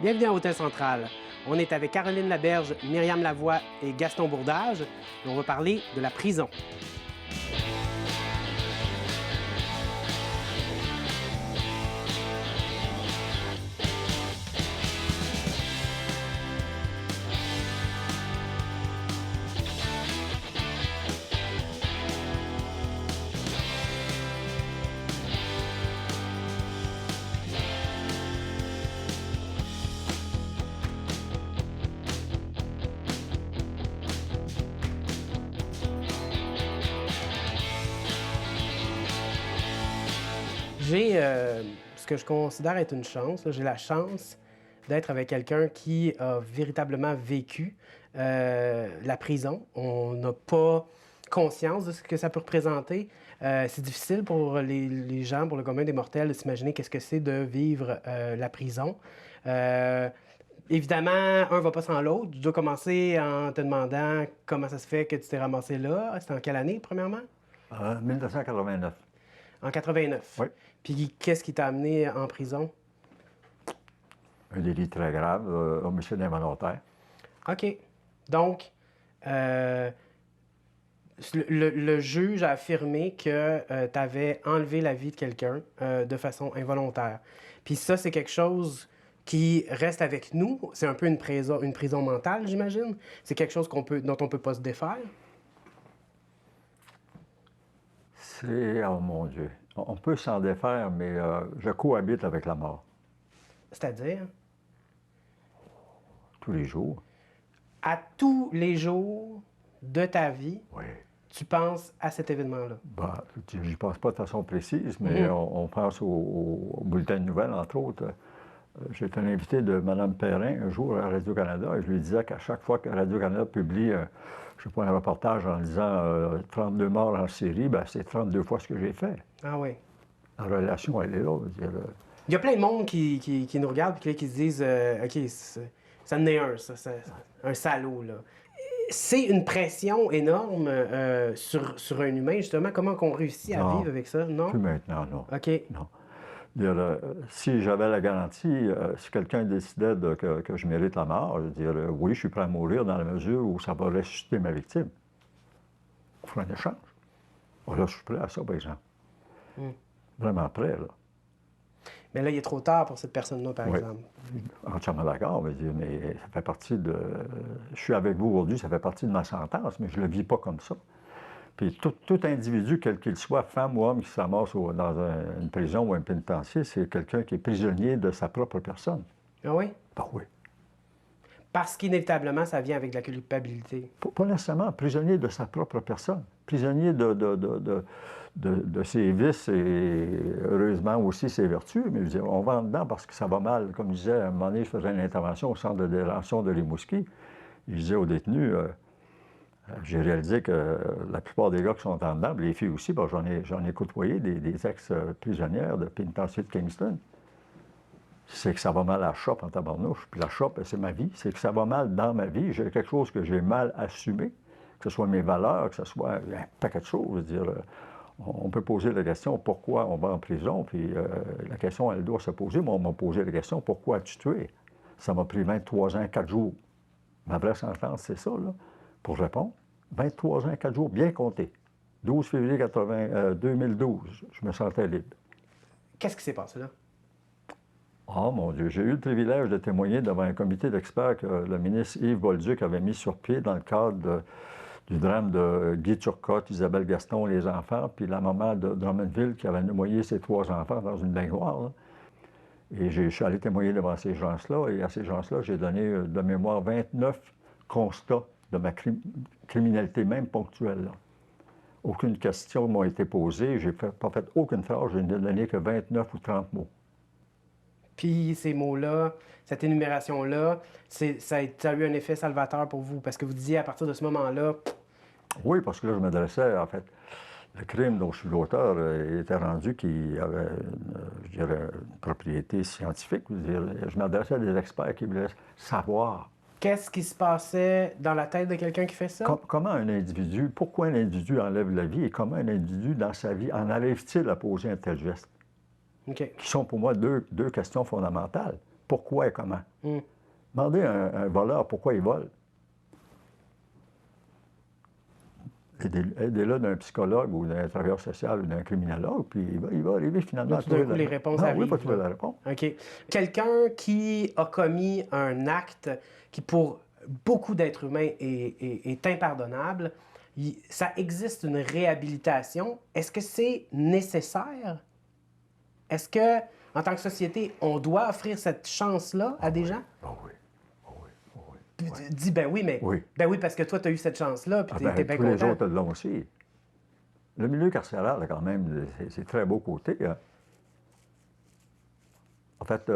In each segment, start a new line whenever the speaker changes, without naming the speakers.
Bienvenue à Hôtel Central. On est avec Caroline Laberge, Myriam Lavoie et Gaston Bourdage. Et on va parler de la prison. J'ai ce que je considère être une chance. J'ai la chance d'être avec quelqu'un qui a véritablement vécu la prison. On n'a pas conscience de ce que ça peut représenter. C'est difficile pour les gens, pour le commun des mortels, de s'imaginer qu'est-ce que c'est de vivre la prison. Évidemment, un va pas sans l'autre. Tu dois commencer en te demandant comment ça se fait que tu t'es ramassé là. C'était en quelle année, premièrement?
1989.
En 89.
Oui.
Puis qu'est-ce qui t'a amené en prison?
Un délit très grave, homicide involontaire.
OK. Donc, le juge a affirmé que tu avais enlevé la vie de quelqu'un de façon involontaire. Puis ça, c'est quelque chose qui reste avec nous. C'est un peu une prison mentale, j'imagine. C'est quelque chose dont on peut pas se défaire.
Oh mon Dieu, on peut s'en défaire, mais je cohabite avec la mort
C'est-à-dire,
tous les jours.
à tous les jours de ta vie,
Oui.
tu penses à cet événement-là.
Ben, j'y pense pas de façon précise, mais on pense au bulletin de nouvelles, entre autres. J'étais un invité de Mme Perrin un jour à Radio-Canada et je lui disais qu'à chaque fois que Radio-Canada publie, je sais pas, un reportage en disant 32 morts en série, ben, c'est 32 fois ce que j'ai fait.
Ah oui.
La relation, elle est là. Je veux dire,
Il y a plein de monde qui nous regarde et qui se disent OK, ça en est un, ça, un salaud, là. C'est une pression énorme sur un humain, justement. Comment qu'on réussit à
Non.
vivre avec ça, non?
plus maintenant, non.
OK.
Non. Dire, si j'avais la garantie, si quelqu'un décidait que je mérite la mort, je veux dire, oui, je suis prêt à mourir dans la mesure où ça va ressusciter ma victime. On fera un échange. Oh, là, je suis prêt à ça, par exemple. Vraiment prêt, là.
Mais là, il est trop tard pour cette personne-là, par
Oui.
exemple.
Entièrement d'accord, mais ça fait partie de... Je suis avec vous aujourd'hui, ça fait partie de ma sentence, mais je ne le vis pas comme ça. Puis tout individu, quel qu'il soit, femme ou homme, qui se ramasse dans une prison ou un pénitencier, c'est quelqu'un qui est prisonnier de sa propre personne.
Ah oui?
Ben oui.
Parce qu'inévitablement, ça vient avec de la culpabilité.
Pas nécessairement prisonnier de sa propre personne. Prisonnier de ses vices et heureusement aussi ses vertus. Mais je veux dire, on va en dedans parce que ça va mal. Comme je disais, à un moment donné, je faisais une intervention au centre de détention de Rimouski. Je disais aux détenus, j'ai réalisé que la plupart des gars qui sont en dedans, les filles aussi, parce que j'en ai côtoyé des ex-prisonnières de pénitencier de Kingston. C'est que ça va mal à la shop en tabarnouche. Puis la shop, c'est ma vie. C'est que ça va mal dans ma vie. J'ai quelque chose que j'ai mal assumé, que ce soit mes valeurs, que ce soit un paquet de choses. Je veux dire, on peut poser la question pourquoi on va en prison, puis la question, elle doit se poser. Moi, on m'a posé la question pourquoi as-tu tué? Ça m'a pris 23 ans, 4 jours. Ma vraie sentence, c'est ça, là, pour répondre. 23 ans, 4 jours, bien compté. 12 février 2012, je me sentais libre.
Qu'est-ce qui s'est passé là?
Oh mon Dieu, j'ai eu le privilège de témoigner devant un comité d'experts que le ministre Yves Bolduc avait mis sur pied dans le cadre du drame de Guy Turcotte, Isabelle Gaston, les enfants, puis la maman de Drummondville qui avait noyé ses 3 enfants dans une baignoire. Là. Et je suis allé témoigner devant ces gens-là, et à ces gens-là, j'ai donné de mémoire 29 constats de ma criminalité, même ponctuelle. Là. Aucune question m'a été posée, j'ai pas fait aucune phrase, je n'ai donné que 29 ou 30 mots.
Puis ces mots-là, cette énumération-là, ça a eu un effet salvateur pour vous, parce que vous disiez à partir de ce moment-là...
Oui, parce que là, je m'adressais, en fait, le crime dont je suis l'auteur était rendu qu'il avait, je dirais, une propriété scientifique. Je m'adressais à des experts qui voulaient savoir.
Qu'est-ce qui se passait dans la tête de quelqu'un qui fait ça?
Comment un individu, pourquoi un individu enlève la vie et comment un individu, dans sa vie, en arrive-t-il à poser un tel geste?
OK.
Qui sont pour moi deux questions fondamentales. pourquoi et comment.
Mm.
Demandez à un voleur pourquoi il vole. Aidez-le d'un psychologue ou d'un travailleur social ou d'un criminologue, puis il va arriver finalement
Là,
à
tout d'un
trouver
coup, les réponses
Non,
arrivent.
oui, il va trouver
Là.
la réponse.
OK. Quelqu'un qui a commis un acte qui, pour beaucoup d'êtres humains, est impardonnable, ça existe une réhabilitation. Est-ce que c'est nécessaire? Est-ce que, en tant que société, on doit offrir cette chance-là à des gens?
Ah oui, ah oui, ah oui.
Puis dis, ben oui, mais...
Oui.
Ben oui, parce que toi, tu as eu cette chance-là, puis
Ah
t'es bien
tous les
content.
autres l'ont aussi. Le milieu carcéral, quand même, c'est très beau côté. Hein. En fait,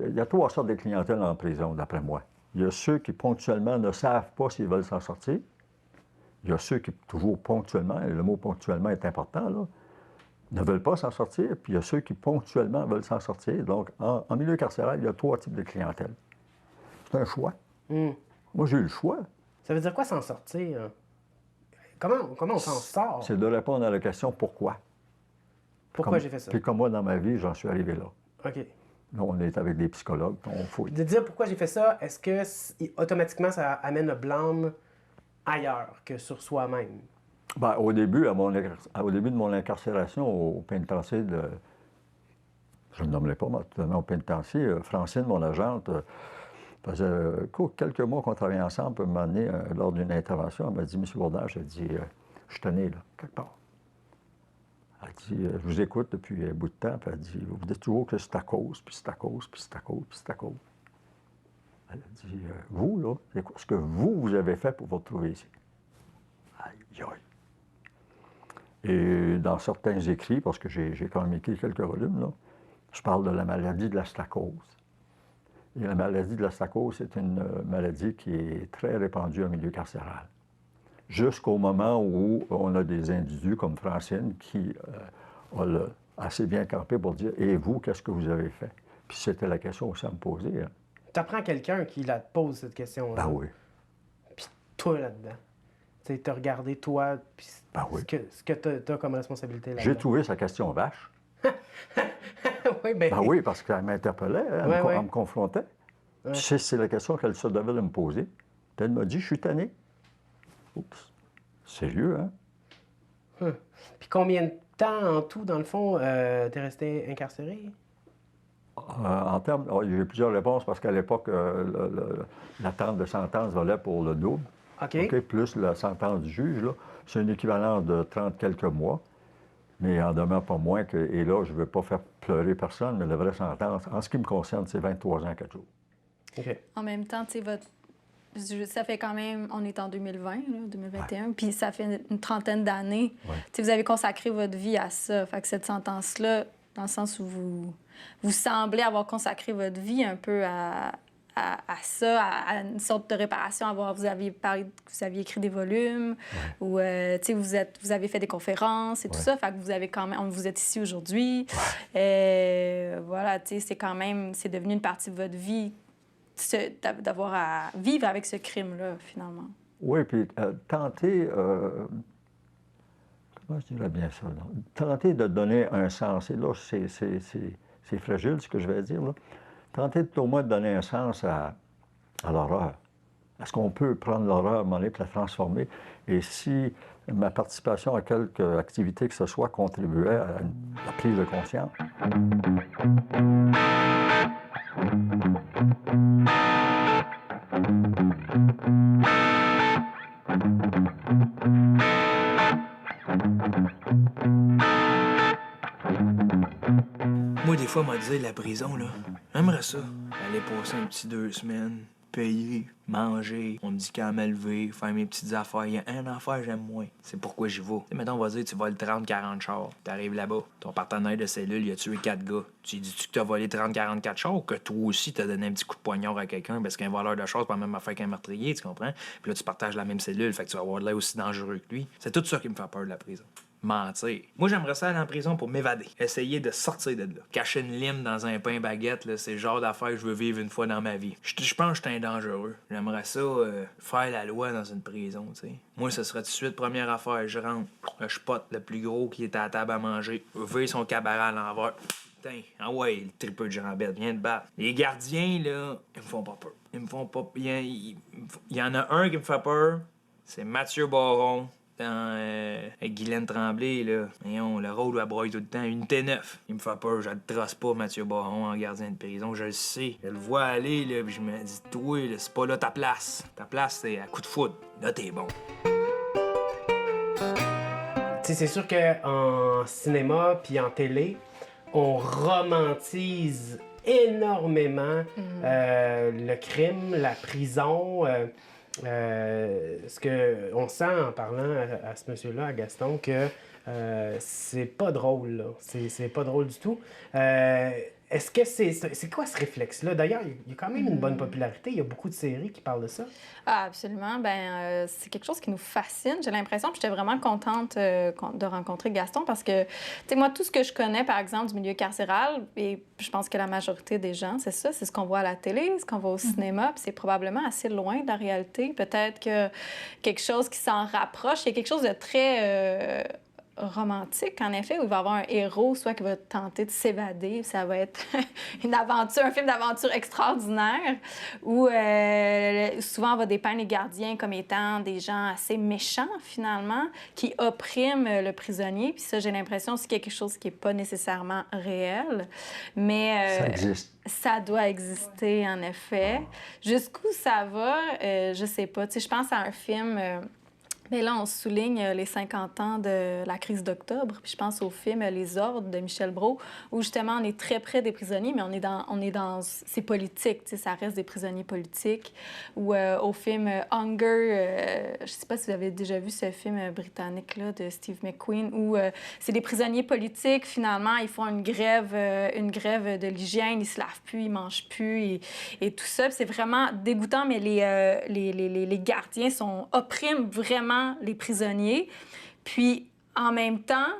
il y a 3 sortes de clientèle en prison, d'après moi. Il y a ceux qui, ponctuellement, ne savent pas s'ils veulent s'en sortir. Il y a ceux qui, toujours ponctuellement, et le mot ponctuellement est important, là, ne veulent pas s'en sortir. Puis il y a ceux qui, ponctuellement, veulent s'en sortir. Donc, en milieu carcéral, il y a 3 types de clientèle. C'est un choix.
Mm.
Moi, j'ai eu le choix.
Ça veut dire quoi s'en sortir? Comment on s'en sort?
C'est de répondre à la question « Pourquoi? »
Pourquoi j'ai fait ça?
Puis comme moi, dans ma vie, j'en suis arrivé là.
OK.
Là, on est avec des psychologues, on fouille.
De dire pourquoi j'ai fait ça, est-ce que automatiquement ça amène le blâme ailleurs que sur soi-même?
Ben, au début, au début de mon incarcération au pénitencier je ne nommerai pas, moi, totalement au pénitencier, Francine, mon agente, faisait quelques mois qu'on travaillait ensemble, puis un moment donné, lors d'une intervention, elle m'a dit « Monsieur Bourdage, elle dit, je suis tanné, là, quelque part. » Elle dit, je vous écoute depuis un bout de temps, puis elle dit, vous dites toujours que c'est à cause, puis c'est à cause, puis c'est à cause, puis c'est à cause. Elle a dit, vous, là, c'est quoi ce que vous avez fait pour vous retrouver ici? Aïe, aïe. Et dans certains écrits, parce que j'ai quand même écrit quelques volumes, là, je parle de la maladie de la stacose. Et la maladie de la stacose, c'est une maladie qui est très répandue au milieu carcéral. Jusqu'au moment où on a des individus comme Francine qui ont assez bien campé pour dire « Et vous, qu'est-ce que vous avez fait? » Puis c'était la question aussi à me poser. Hein.
Tu apprends quelqu'un qui la pose cette question-là.
Ben oui.
Puis toi là-dedans. Tu as regardé toi, puis
ben oui.
ce que tu as comme responsabilité là-dedans.
J'ai trouvé sa question vache.
Oui, ben
oui, parce qu'elle m'interpellait, elle me confrontait. Ouais. C'est la question qu'elle se devait de me poser. Puis elle m'a dit « Je suis tanné. » Oups. Sérieux, hein?
Puis combien de temps en tout, dans le fond, t'es resté incarcéré?
En termes, j'ai plusieurs réponses parce qu'à l'époque, l'attente de sentence valait pour le double.
OK.
Plus la sentence du juge, là, c'est un équivalent de 30 quelques mois. Mais il en demeure pas moins que, et là, je ne veux pas faire pleurer personne, mais la vraie sentence, en ce qui me concerne, c'est 23 ans, 4 jours.
OK.
En même temps, tu sais, ça fait quand même, on est en 2020, là, 2021, puis ça fait une trentaine d'années. Tu sais, vous avez consacré votre vie à ça. Fait que cette sentence-là, dans le sens où vous semblez avoir consacré votre vie un peu à ça, à une sorte de réparation. Vous aviez parlé que vous aviez écrit des volumes, ou tu sais, vous avez fait des conférences et tout ça. Fait que vous avez quand même, vous êtes ici aujourd'hui. Voilà, tu sais, c'est quand même, c'est devenu une partie de votre vie d'avoir à vivre avec ce crime-là, finalement.
Oui, puis tenter, comment je dirais bien ça, là? Tenter de donner un sens, et là, c'est fragile ce que je vais dire, là. Tenter au moins de donner un sens à l'horreur. Est-ce qu'on peut prendre l'horreur à un moment donné et la transformer? Et si ma participation à quelque activité que ce soit contribuait à la prise de conscience?
Moi, des fois, m'a dit la prison, là, j'aimerais ça. Aller passer un petit 2 semaines, payer, manger, on me dit qu'à m'élever, faire mes petites affaires. Il y a une affaire j'aime moins. C'est pourquoi j'y vais. Mettons, on va dire, tu voles 30-40 chars. T'arrives là-bas, ton partenaire de cellule, il a tué 4 gars. Tu dis-tu que t'as volé 30-44 chars ou que toi aussi t'as donné un petit coup de poignard à quelqu'un parce qu'un voleur de chars, c'est pas la même affaire qu'un meurtrier, tu comprends? Puis là, tu partages la même cellule, fait que tu vas avoir de l'air aussi dangereux que lui. C'est tout ça qui me fait peur de la prison. Mentir. Moi, j'aimerais ça aller en prison pour m'évader. Essayer de sortir de là. Cacher une lime dans un pain baguette, là, c'est le genre d'affaire que je veux vivre une fois dans ma vie. Je pense que je suis un dangereux. J'aimerais ça faire la loi dans une prison, tu sais. Moi, ce serait tout de suite, première affaire, je rentre, je pote le plus gros qui est à la table à manger, vire son cabaret à l'envers, Putain, ah ouais, le tripeux de jambette, viens te battre. Les gardiens, là, ils me font pas peur. Ils me font pas... Il y en a un qui me fait peur, c'est Mathieu Baron. Avec Guylaine Tremblay, là. Voyons, le rôle où elle broye tout le temps. Unité 9. Il me fait peur, je le trace pas, Mathieu Baron, en gardien de prison. Je le sais. Je le vois aller, là, puis je me dis, toi, là, c'est pas là ta place. Ta place, c'est à coup de foudre. Là, t'es bon.
Tu sais, c'est sûr qu'en cinéma puis en télé, on romantise énormément le crime, la prison. Ce que on sent en parlant à ce monsieur-là, à Gaston, que c'est pas drôle, là. C'est pas drôle du tout. Est-ce que c'est quoi ce réflexe-là? D'ailleurs, il y a quand même une bonne popularité. Il y a beaucoup de séries qui parlent de ça.
Ah, absolument. C'est quelque chose qui nous fascine, j'ai l'impression. Puis j'étais vraiment contente de rencontrer Gaston parce que, tu sais, moi, tout ce que je connais, par exemple, du milieu carcéral, et je pense que la majorité des gens, c'est ça, c'est ce qu'on voit à la télé, ce qu'on voit au cinéma, puis c'est probablement assez loin de la réalité. Peut-être que quelque chose qui s'en rapproche, il y a quelque chose de très... romantique, en effet, où il va y avoir un héros, soit qui va tenter de s'évader, ça va être une aventure, un film d'aventure extraordinaire, où souvent on va dépeindre les gardiens comme étant des gens assez méchants, finalement, qui oppriment le prisonnier. Puis ça, j'ai l'impression, c'est quelque chose qui n'est pas nécessairement réel, mais...
Ça existe.
Ça doit exister, en effet. Jusqu'où ça va, je sais pas. Tu sais, je pense à un film... mais là, on souligne les 50 ans de la crise d'octobre. Puis je pense au film Les Ordres de Michel Brault, où justement, on est très près des prisonniers, mais on est dans c'est politique, tu sais, ça reste des prisonniers politiques. Ou au film Hunger, je sais pas si vous avez déjà vu ce film britannique-là de Steve McQueen, où c'est des prisonniers politiques, finalement, ils font une grève de l'hygiène, ils se lavent plus, ils mangent plus, et tout ça. Puis c'est vraiment dégoûtant, mais les gardiens oppriment vraiment les prisonniers. Puis, en même temps,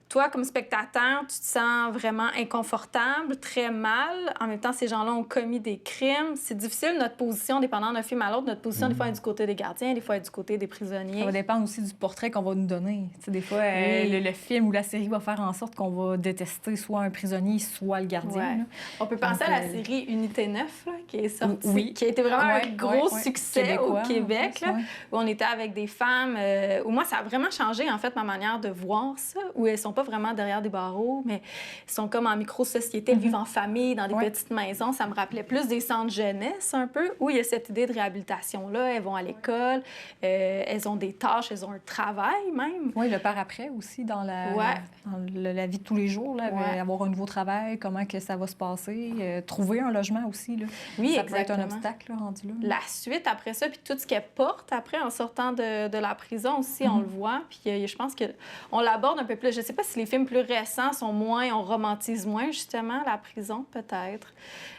toi, comme spectateur, tu te sens vraiment inconfortable, très mal. En même temps, ces gens-là ont commis des crimes. C'est difficile, notre position, dépendant d'un film à l'autre. Notre position, des fois, est du côté des gardiens, des fois, est du côté des prisonniers.
Ça va dépendre aussi du portrait qu'on va nous donner. Tu sais, des fois, le film ou la série va faire en sorte qu'on va détester soit un prisonnier, soit le gardien.
Ouais.
Là.
On peut penser à la série Unité 9, là, qui est sortie,
oui.
qui a été vraiment un gros succès
Québécois,
au Québec,
plus,
là, où on était avec des femmes, où moi, ça a vraiment changé, en fait, ma manière de voir ça, où elles sont pas vraiment derrière des barreaux, mais ils sont comme en micro-société, elles vivent en famille, dans des petites maisons. Ça me rappelait plus des centres jeunesse, un peu, où il y a cette idée de réhabilitation-là. Elles vont à l'école, elles ont des tâches, elles ont un travail, même.
Oui, le par-après aussi, dans la vie de tous les jours, là, avoir un nouveau travail, comment que ça va se passer, trouver un logement aussi, là.
Oui,
ça
exactement.
peut être un obstacle, là, rendu là.
La suite, après ça, puis tout ce qu'elle porte après, en sortant de la prison aussi, on le voit. Puis je pense qu'on l'aborde un peu plus. Je sais pas si les films plus récents sont moins, on romantise moins, justement, la prison, peut-être.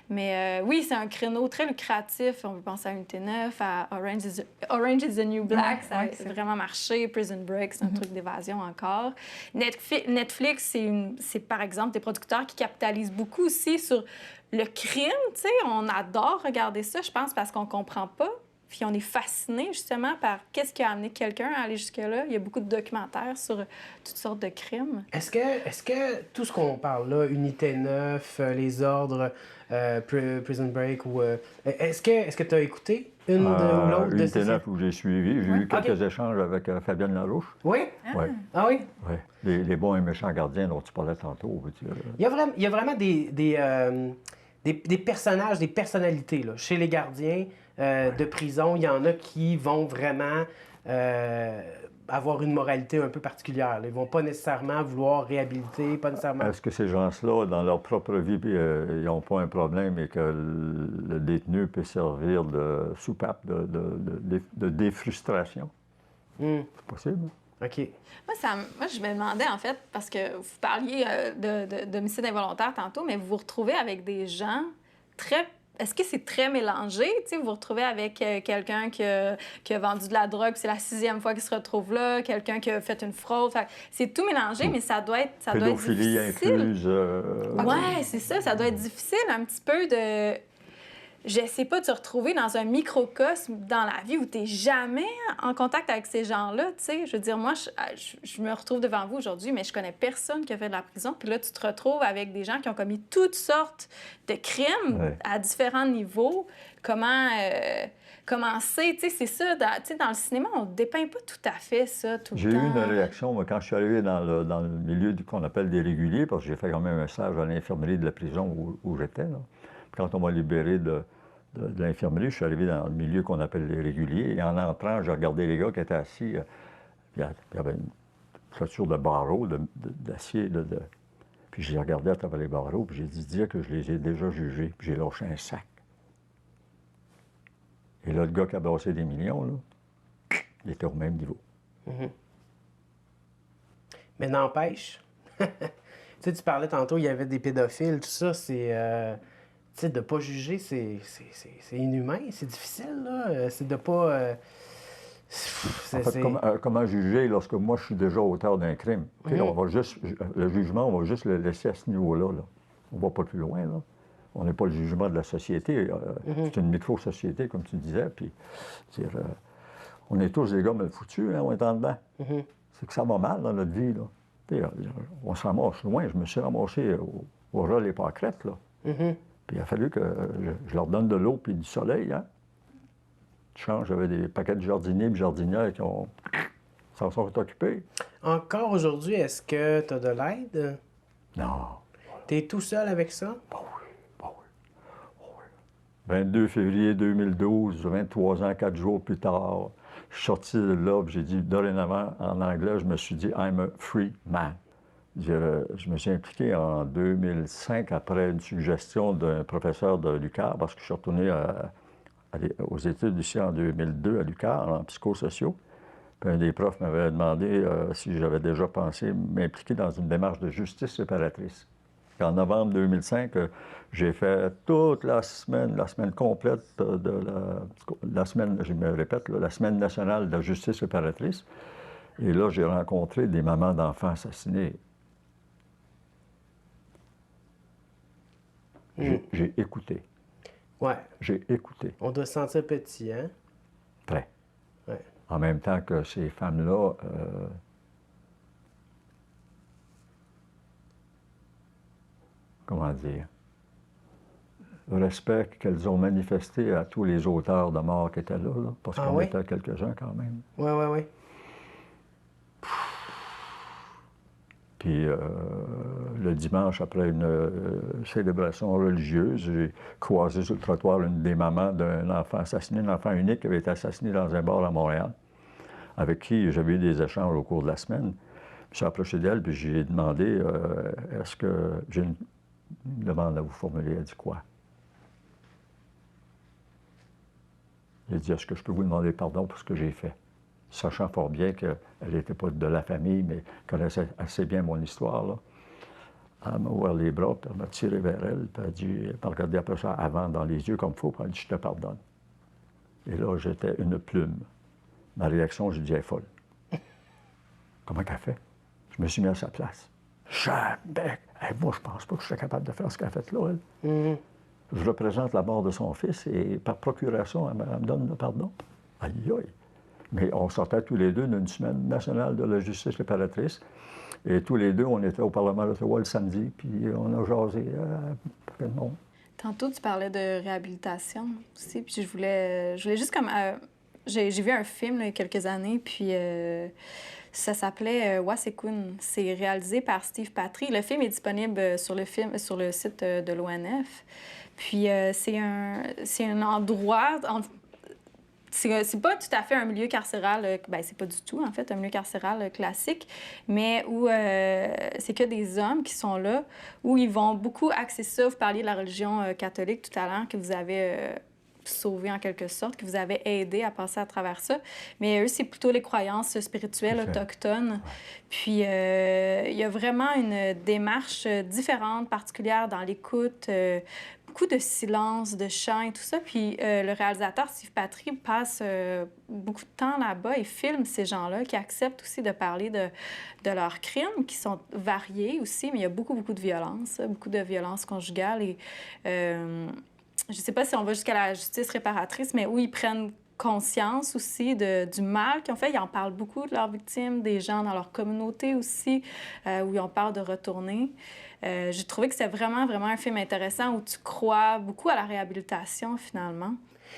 Mais oui, c'est un créneau très lucratif. On peut penser à Unité 9, à Orange is the New Black. Ça a vraiment marché. Prison Break, c'est un truc d'évasion encore. Netflix, c'est par exemple des producteurs qui capitalisent beaucoup aussi sur le crime. Tu sais, on adore regarder ça, je pense, parce qu'on comprend pas. Puis on est fasciné justement par qu'est-ce qui a amené quelqu'un à aller jusque-là. Il y a beaucoup de documentaires sur toutes sortes de crimes.
Est-ce que tout ce qu'on parle là, Unité 9, Les Ordres, Prison Break, ou est-ce que tu as écouté une ou l'autre de ces...
Unité 9 où j'ai suivi. J'ai eu quelques échanges avec Fabienne Larouche.
Oui?
Ouais.
Ah oui?
Oui. Les bons et méchants gardiens dont tu parlais tantôt.
Il y a vraiment des personnages, des personnalités là. Chez les gardiens de prison, il y en a qui vont vraiment avoir une moralité un peu particulière. Ils ne vont pas nécessairement vouloir réhabiliter, pas nécessairement...
Est-ce que ces gens-là, dans leur propre vie, ils n'ont pas un problème et que le détenu peut servir de soupape de défrustration? C'est possible?
OK.
Moi, je me demandais, en fait, parce que vous parliez d'homicide involontaire tantôt, mais vous vous retrouvez avec des gens très... Est-ce que c'est très mélangé? T'sais, vous vous retrouvez avec quelqu'un qui a vendu de la drogue, c'est la 6e fois qu'il se retrouve là, quelqu'un qui a fait une fraude. C'est tout mélangé, mais ça doit être
Pédophilie
difficile.
incluse.
Ouais, c'est ça. Ça doit être difficile un petit peu de... j'essaie pas de se retrouver dans un microcosme dans la vie où tu n'es jamais en contact avec ces gens-là, tu sais. Je veux dire, moi, je me retrouve devant vous aujourd'hui, mais je connais personne qui a fait de la prison. Puis là, tu te retrouves avec des gens qui ont commis toutes sortes de crimes à différents niveaux. Comment c'est, tu sais, c'est ça. Dans le cinéma, on ne dépeint pas tout à fait ça tout le temps.
J'ai eu une réaction, moi, quand je suis arrivé dans le milieu qu'on appelle des réguliers, parce que j'ai fait quand même un stage à l'infirmerie de la prison où j'étais, là. Quand on m'a libéré de l'infirmerie, je suis arrivé dans le milieu qu'on appelle les réguliers. Et en entrant, j'ai regardé les gars qui étaient assis. Puis il y avait une clôture de barreaux, d'acier. Puis je les regardais à travers les barreaux, puis j'ai dit dire que je les ai déjà jugés. Puis j'ai lâché un sac. Et là, le gars qui a brassé des millions, là, il était au même niveau.
Mm-hmm. Mais n'empêche, tu sais, tu parlais tantôt, il y avait des pédophiles, tout ça, c'est... Tu sais, de ne pas juger, c'est inhumain, c'est difficile, là. C'est de pas...
En fait, comment juger lorsque moi, je suis déjà auteur d'un crime? Okay, là, on va juste, le jugement, on va juste le laisser à ce niveau-là. Là. On ne va pas plus loin. Là. On n'est pas le jugement de la société. C'est une micro-société, comme tu disais. Puis, on est tous des gars mal foutus, hein, on est en dedans. C'est que ça va mal dans notre vie. Là. On se ramasse loin. Je me suis ramassé au ras les pâquerettes, là. Puis il a fallu que je leur donne de l'eau puis du soleil, hein. Tu changes, j'avais des paquets de jardiniers et jardinières qui s'en sont occupés.
Encore aujourd'hui, est-ce que tu as de l'aide?
Non.
Tu es tout seul avec ça?
Bon oui. 22 février 2012, 23 ans, 4 jours plus tard, je suis sorti de là, puis j'ai dit, dorénavant, en anglais, je me suis dit, I'm a free man. Je me suis impliqué en 2005 après une suggestion d'un professeur de l'UQAR, parce que je suis retourné aux études ici en 2002 à l'UQAR, en psychosociaux. Puis un des profs m'avait demandé si j'avais déjà pensé m'impliquer dans une démarche de justice réparatrice. En novembre 2005, j'ai fait toute la semaine complète de la semaine, je me répète, la semaine nationale de la justice réparatrice. Et là, j'ai rencontré des mamans d'enfants assassinés. J'ai écouté.
Ouais.
J'ai écouté.
On doit se sentir petit, hein?
Très.
Ouais.
En même temps que ces femmes-là, comment dire, le respect qu'elles ont manifesté à tous les auteurs de mort qui étaient là, parce qu'on était quelques-uns quand même.
Oui.
Puis le dimanche, après une célébration religieuse, j'ai croisé sur le trottoir une des mamans d'un enfant assassiné, un enfant unique qui avait été assassiné dans un bar à Montréal, avec qui j'avais eu des échanges au cours de la semaine. Je suis approché d'elle, puis j'ai demandé est-ce que j'ai une demande à vous formuler? Elle dit quoi? J'ai dit est-ce que je peux vous demander pardon pour ce que j'ai fait? Sachant fort bien qu'elle n'était pas de la famille, mais connaissait assez bien mon histoire, là. Elle m'a ouvert les bras, puis elle m'a tiré vers elle, puis elle m'a regardé après ça avant dans les yeux comme il faut, puis elle a dit « Je te pardonne ». Et là, j'étais une plume. Ma réaction, j'ai dit « Elle est folle ». Comment qu'elle fait? Je me suis mis à sa place. Jamais! Hey, moi, je pense pas que je serais capable de faire ce qu'elle a fait là, elle. Je représente la mort de son fils, et par procuration, elle me donne le pardon. Aïe, aïe! Mais on sortait tous les deux d'une semaine nationale de la justice réparatrice. Et tous les deux, on était au Parlement d'Ottawa le samedi, puis on a jasé peu de monde.
Tantôt, tu parlais de réhabilitation aussi, puis je voulais juste comme... j'ai vu un film là, il y a quelques années, puis ça s'appelait Wasekun. C'est réalisé par Steve Patry. Le film est disponible sur le site de l'ONF. Puis c'est un endroit... C'est pas tout à fait un milieu carcéral, bien, c'est pas du tout, en fait, un milieu carcéral classique, mais où c'est que des hommes qui sont là, où ils vont beaucoup axer ça. Vous parliez de la religion catholique tout à l'heure, que vous avez sauvé en quelque sorte, que vous avez aidé à passer à travers ça. Mais eux, c'est plutôt les croyances spirituelles autochtones. Ouais. Puis il y a vraiment une démarche différente, particulière dans l'écoute, beaucoup de silence, de chant et tout ça. Puis le réalisateur Steve Patry passe beaucoup de temps là-bas et filme ces gens-là qui acceptent aussi de parler de leurs crimes, qui sont variés aussi, mais il y a beaucoup de violence conjugale. Et je sais pas si on va jusqu'à la justice réparatrice, mais où ils prennent conscience aussi du mal qu'ils ont fait. Ils en parlent beaucoup de leurs victimes, des gens dans leur communauté aussi, où ils en parlent de retourner. J'ai trouvé que c'était vraiment, vraiment un film intéressant où tu crois beaucoup à la réhabilitation, finalement.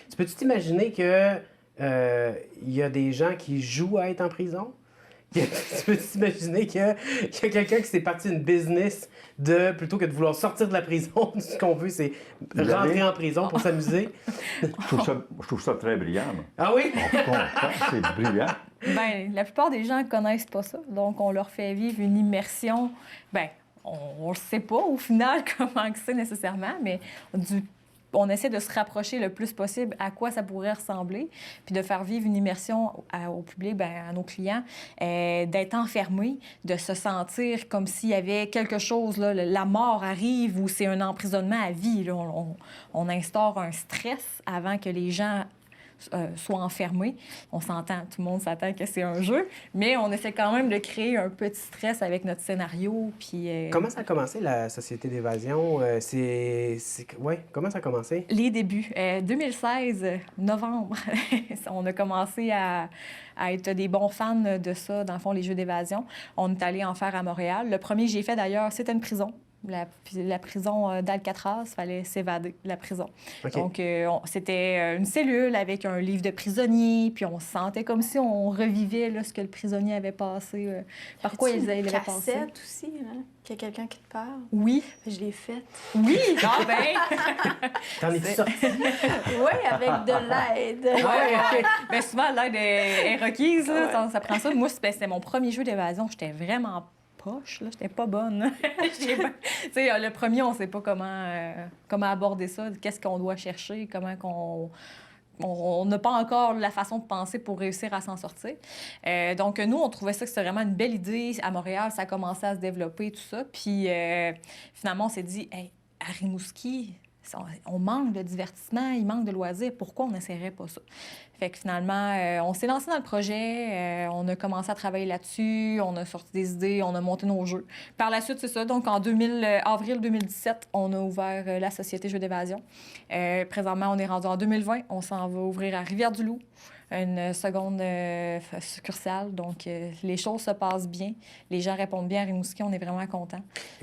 Tu peux-tu t'imaginer que il y a des gens qui jouent à être en prison? Tu peux t'imaginer qu'il y a quelqu'un qui s'est parti d'une business plutôt que de vouloir sortir de la prison, ce qu'on veut, c'est rentrer en prison pour s'amuser?
Je trouve ça très brillant. Moi.
Ah oui?
C'est brillant.
Bien, la plupart des gens ne connaissent pas ça. Donc, on leur fait vivre une immersion. Bien, on ne sait pas au final comment c'est nécessairement, mais on essaie de se rapprocher le plus possible à quoi ça pourrait ressembler, puis de faire vivre une immersion au public, bien, à nos clients, d'être enfermé, de se sentir comme s'il y avait quelque chose, là, la mort arrive ou c'est un emprisonnement à vie. Là. On instaure un stress avant que les gens soient enfermés. On s'entend, tout le monde s'attend que c'est un jeu, mais on essaie quand même de créer un petit stress avec notre scénario. Puis,
Comment ça a commencé, la Société d'évasion? Ouais, comment ça a commencé?
Les débuts. 2016, novembre, on a commencé à être des bons fans de ça, dans le fond, les jeux d'évasion. On est allé en faire à Montréal. Le premier que j'ai fait, d'ailleurs, c'était une prison. La prison d'Alcatraz, il fallait s'évader de la prison.
Okay.
Donc, c'était une cellule avec un livre de prisonnier, puis on se sentait comme si on revivait là, ce que le prisonnier avait passé, par quoi il avait passé.
Cassette aussi, hein? Qu'il y a quelqu'un qui te parle.
Oui.
Je l'ai faite.
Oui! Ah ben!
T'en es sorti?
Oui, avec de l'aide.
Ouais. Bien, souvent, l'aide est requise, là, ça prend ça. Moi, c'était mon premier jeu d'évasion. J'étais vraiment poche, là. J'étais pas bonne. Le premier, on sait pas comment aborder ça, qu'est-ce qu'on doit chercher, comment qu'on... On n'a pas encore la façon de penser pour réussir à s'en sortir. Donc, nous, on trouvait ça que c'était vraiment une belle idée. À Montréal, ça a commencé à se développer, tout ça. Puis, finalement, on s'est dit, hey, à Rimouski, on manque de divertissement, il manque de loisirs. Pourquoi on n'essaierait pas ça? Fait que finalement, on s'est lancé dans le projet, on a commencé à travailler là-dessus, on a sorti des idées, on a monté nos jeux. Par la suite, c'est ça. Donc, en avril 2017, on a ouvert la Société Jeux d'évasion. Présentement, on est rendu en 2020. On s'en va ouvrir à Rivière-du-Loup, une seconde succursale. Donc, les choses se passent bien. Les gens répondent bien à Rimouski. On est vraiment contents.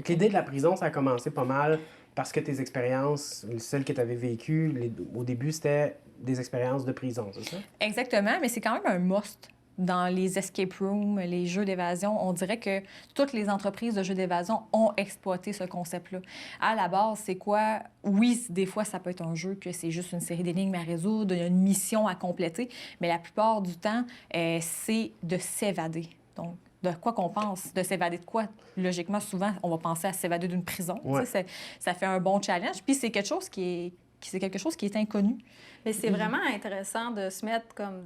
L'idée de la prison, ça a commencé pas mal parce que tes expériences, celles que tu avais vécues, au début, c'était des expériences de prison, c'est ça?
Exactement, mais c'est quand même un must dans les escape rooms, les jeux d'évasion. On dirait que toutes les entreprises de jeux d'évasion ont exploité ce concept-là. À la base, c'est quoi? Oui, des fois, ça peut être un jeu que c'est juste une série d'énigmes à résoudre, une mission à compléter, mais la plupart du temps, c'est de s'évader. Donc, de quoi qu'on pense, de s'évader de quoi? Logiquement, souvent, on va penser à s'évader d'une prison. Ouais. Ça fait un bon challenge. Puis c'est quelque chose qui est inconnu.
Mais c'est vraiment intéressant de se mettre comme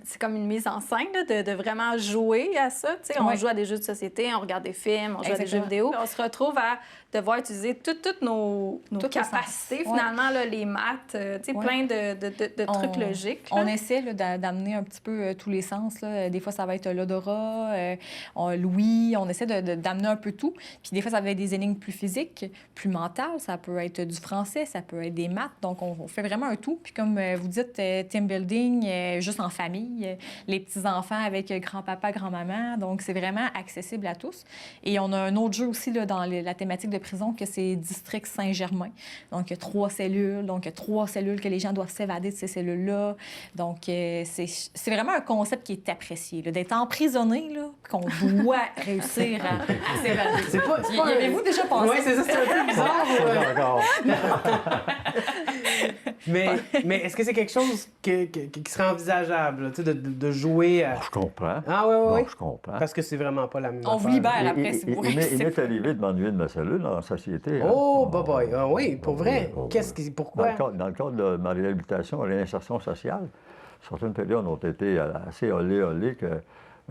c'est comme une mise en scène, là, de vraiment jouer à ça. On joue à des jeux de société, on regarde des films, on joue à des jeux vidéo. Puis on se retrouve à devoir utiliser toutes nos capacités, finalement, là, les maths, plein de trucs logiques. Là.
On essaie là, d'amener un petit peu tous les sens. Là. Des fois, ça va être l'odorat, l'ouïe. On essaie d'amener un peu tout. Puis des fois, ça va être des énigmes plus physiques, plus mentales. Ça peut être du français, ça peut être des maths. Donc, on fait vraiment un tout. Puis comme vous dites, team building, juste en famille, les petits-enfants avec grand-papa, grand-maman. Donc, c'est vraiment accessible à tous. Et on a un autre jeu aussi là, dans la thématique de prison, que c'est District Saint-Germain. Donc, il y a 3 cellules. Donc, il y a 3 cellules que les gens doivent s'évader de ces cellules-là. Donc, c'est vraiment un concept qui est apprécié, là, d'être emprisonné, là, qu'on doit réussir à s'évader.
C'est pas
y avez-vous déjà pensé?
Oui, c'est ça, c'est un peu bizarre. Mais est-ce que c'est quelque chose qui serait envisageable, de jouer à...
Je comprends.
Ah oui.
Je comprends.
Parce que c'est vraiment pas la même
On vous libère après, si vous
Il m'est arrivé de m'ennuyer de ma cellule dans la société.
Oh, boy. Ah, oui, pour vrai. Pourquoi?
Dans le cadre de ma réhabilitation, réinsertion sociale, certaines périodes ont été assez olé que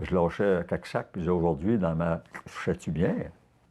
je lâchais cac-sac, puis aujourd'hui, dans ma... Fais-tu bien?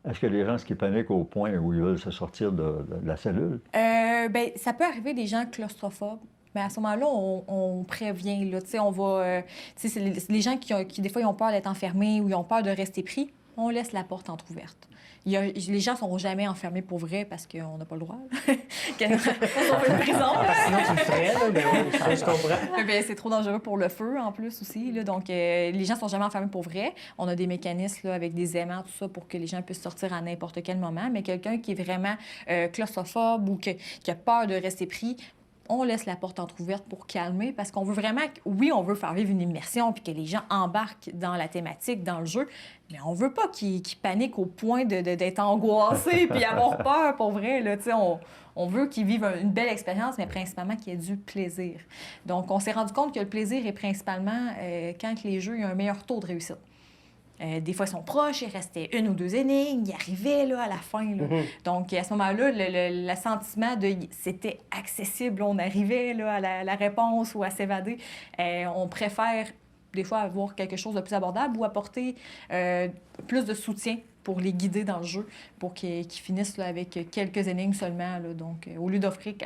Est-ce que les gens qui paniquent au point où ils veulent se sortir de la cellule?
Bien, ça peut arriver des gens claustrophobes. Mais à ce moment-là, on prévient. Là, on va, c'est les gens qui, des fois, ils ont peur d'être enfermés ou ils ont peur de rester pris. on laisse la porte entrouverte. Les gens ne seront jamais enfermés pour vrai parce qu'on n'a pas le droit. On fait une prison.
Sinon, tu le ferais, là, ben oui, je comprends.
Ben, c'est trop dangereux pour le feu, en plus, aussi. Là. Donc, les gens ne sont jamais enfermés pour vrai. On a des mécanismes là, avec des aimants, tout ça, pour que les gens puissent sortir à n'importe quel moment. Mais quelqu'un qui est vraiment claustrophobe ou qui a peur de rester pris, on laisse la porte entrouverte pour calmer parce qu'on veut vraiment, oui, on veut faire vivre une immersion puis que les gens embarquent dans la thématique, dans le jeu, mais on veut pas qu'ils paniquent au point d'être angoissés puis avoir peur pour vrai. Là, on veut qu'ils vivent une belle expérience, mais principalement qu'il y ait du plaisir. Donc, on s'est rendu compte que le plaisir est principalement quand les jeux ont un meilleur taux de réussite. Des fois, ils sont proches, il restait 1 ou 2 énigmes, ils arrivaient là, à la fin. Là. Donc, à ce moment-là, le sentiment de c'était accessible, on arrivait là, à la réponse ou à s'évader. On préfère des fois avoir quelque chose de plus abordable ou apporter plus de soutien pour les guider dans le jeu, pour qu'ils finissent là, avec quelques énigmes seulement. Là. Donc, au lieu d'offrir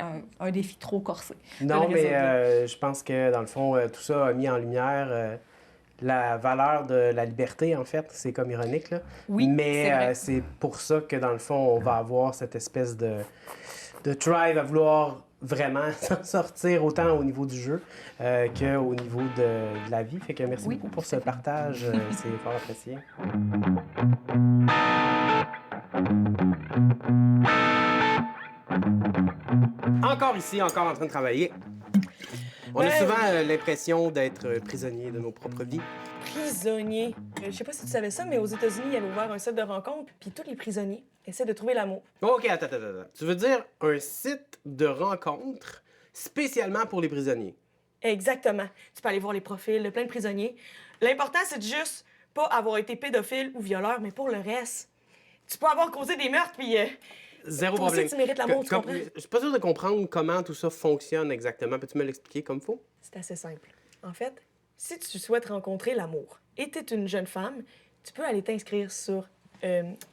un défi trop corsé.
Non, mais je pense que, dans le fond, tout ça a mis en lumière la valeur de la liberté, en fait. C'est comme ironique, là.
Oui,
mais c'est pour ça que, dans le fond, on va avoir cette espèce de drive à vouloir vraiment s'en sortir autant au niveau du jeu qu'au niveau de la vie. Fait que merci beaucoup pour ce partage. C'est fort apprécié. Encore ici, encore en train de travailler. On a souvent l'impression d'être prisonnier de nos propres vies.
Prisonnier. Je sais pas si tu savais ça, mais aux États-Unis, ils avaient ouvert un site de rencontre, puis tous les prisonniers essaient de trouver l'amour.
OK, attends. Tu veux dire un site de rencontre spécialement pour les prisonniers?
Exactement. Tu peux aller voir les profils de plein de prisonniers. L'important, c'est de juste pas avoir été pédophile ou violeur, mais pour le reste, tu peux avoir causé des meurtres, puis
Zéro
toi aussi,
problème.
tu mérites l'amour, tu comprends?
Je suis pas sûr de comprendre comment tout ça fonctionne exactement. Peux-tu me l'expliquer comme faut?
C'est assez simple. En fait, si tu souhaites rencontrer l'amour et tu es une jeune femme, tu peux aller t'inscrire sur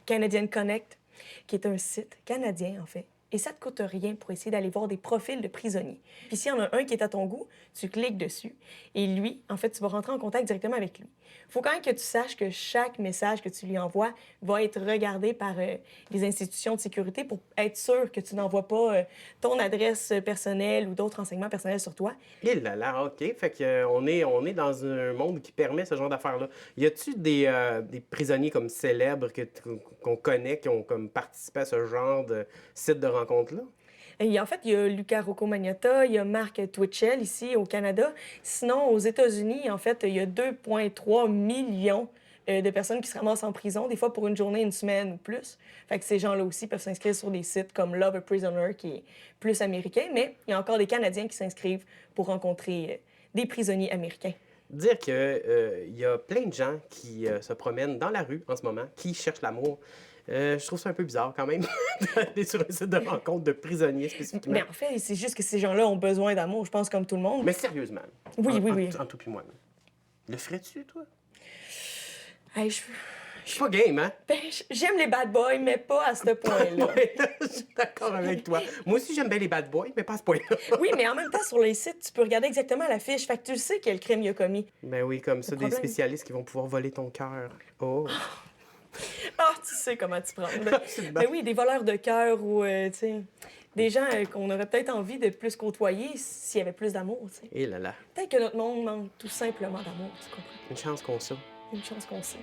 Canadian Connect, qui est un site canadien, en fait. Et ça te coûte rien pour essayer d'aller voir des profils de prisonniers. Puis s'il y en a un qui est à ton goût, tu cliques dessus. Et lui, en fait, tu vas rentrer en contact directement avec lui. Il faut quand même que tu saches que chaque message que tu lui envoies va être regardé par les institutions de sécurité pour être sûr que tu n'envoies pas ton adresse personnelle ou d'autres renseignements personnels sur toi.
Et là, OK. Fait que on est dans un monde qui permet ce genre d'affaires-là. Y a-tu des prisonniers comme célèbres qu'on connaît qui ont comme participé à ce genre de site de rencontre-là?
Et en fait, il y a Luca Rocco-Magnotta, il y a Mark Twitchell ici au Canada. Sinon, aux États-Unis, en fait, il y a 2,3 millions de personnes qui se ramassent en prison, des fois pour une journée, une semaine ou plus. Fait que ces gens-là aussi peuvent s'inscrire sur des sites comme Love a Prisoner, qui est plus américain, mais il y a encore des Canadiens qui s'inscrivent pour rencontrer des prisonniers américains.
Dire qu'il y a plein de gens qui se promènent dans la rue en ce moment, qui cherchent l'amour. Je trouve ça un peu bizarre quand même d'aller sur un site de rencontre de prisonniers spécifiquement.
Mais en fait, c'est juste que ces gens-là ont besoin d'amour, je pense, comme tout le monde.
Mais sérieusement.
Oui.
En tout puis moi. Le ferais-tu, toi?
Hey,
Je suis pas game, hein?
j'aime les bad boys, mais pas à ce point-là.
Ouais, je suis d'accord avec toi. Moi aussi, j'aime bien les bad boys, mais pas à ce point-là.
Oui, mais en même temps, sur les sites, tu peux regarder exactement la fiche. Fait que tu sais quel crime il a commis.
Ben oui, comme ça, des
problème.
spécialistes qui vont pouvoir voler ton cœur. Oh!
Ah, tu sais comment t'y prendre. Mais oui, des voleurs de cœur ou, tu sais, des gens qu'on aurait peut-être envie de plus côtoyer s'il y avait plus d'amour, tu sais.
Et là là.
Peut-être que notre monde manque tout simplement d'amour, tu comprends?
Une chance qu'on ça.
Une chance qu'on sait.